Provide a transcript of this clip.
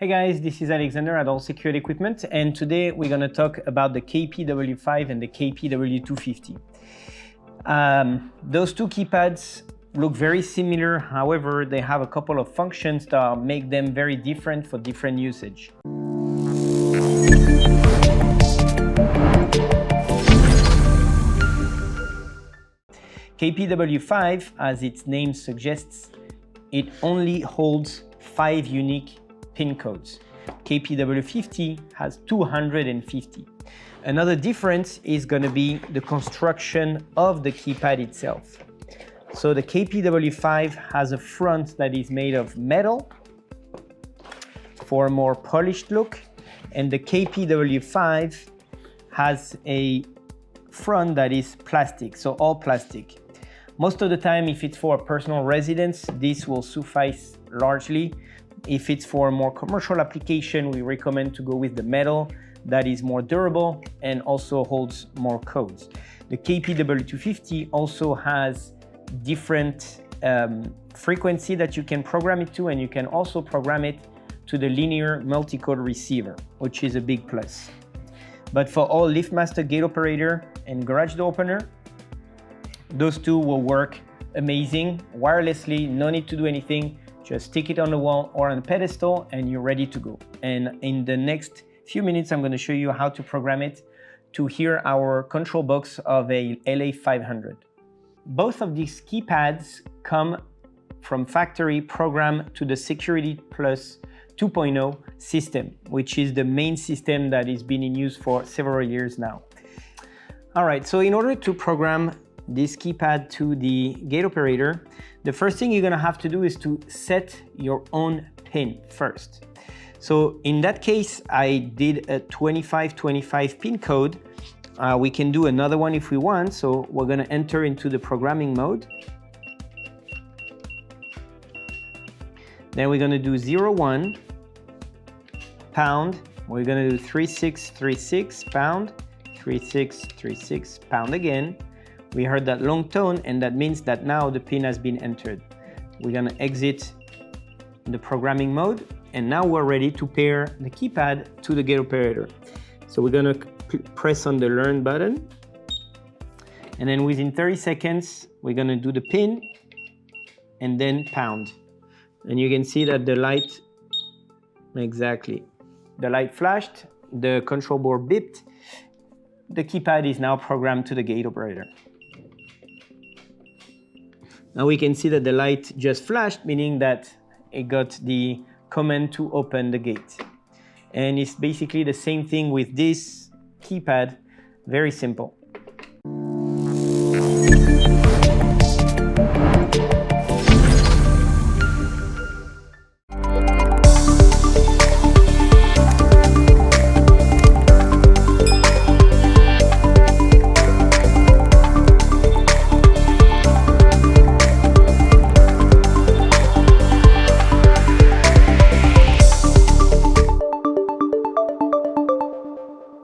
Hey guys, this is Alexander at All Security Equipment, and today we're going to talk about the KPW5 and the KPW250. Those two keypads look very similar, however, they have a couple of functions that make them very different for different usage. KPW5, as its name suggests, it only holds 5 unique pin codes. KPW50 has 250. Another difference is going to be the construction of the keypad itself. So the KPW5 has a front that is made of metal for a more polished look, and the KPW5 has a front that is plastic, so all plastic. Most of the time, if it's for a personal residence, this will suffice largely. If it's for a more commercial application, we recommend to go with the metal that is more durable and also holds more codes. The KPW250 also has different frequency that you can program it to, and you can also program it to the linear multi-code receiver, which is a big plus. But for all LiftMaster gate operator and garage door opener, those two will work amazing wirelessly, no need to do anything. Just stick it on the wall or on a pedestal and you're ready to go. And in the next few minutes, I'm going to show you how to program it to hear our control box of a LA500. Both of these keypads come from factory programmed to the Security Plus 2.0 system, which is the main system that is being in use for several years now. All right, so in order to program this keypad to the gate operator, the first thing you're gonna have to do is to set your own pin first. So in that case, I did a 2525 pin code. We can do another one if we want. So we're gonna enter into the programming mode. Then we're gonna do 01, pound. We're gonna do 3636, pound, 3636, pound again. We heard that long tone, and that means that now the pin has been entered. We're gonna exit the programming mode, and now we're ready to pair the keypad to the gate operator. So we're gonna press on the learn button, and then within 30 seconds, we're gonna do the pin and then pound. And you can see that the light, exactly, the light flashed, the control board beeped, the keypad is now programmed to the gate operator. Now we can see that the light just flashed, meaning that it got the command to open the gate. And it's basically the same thing with this keypad, very simple.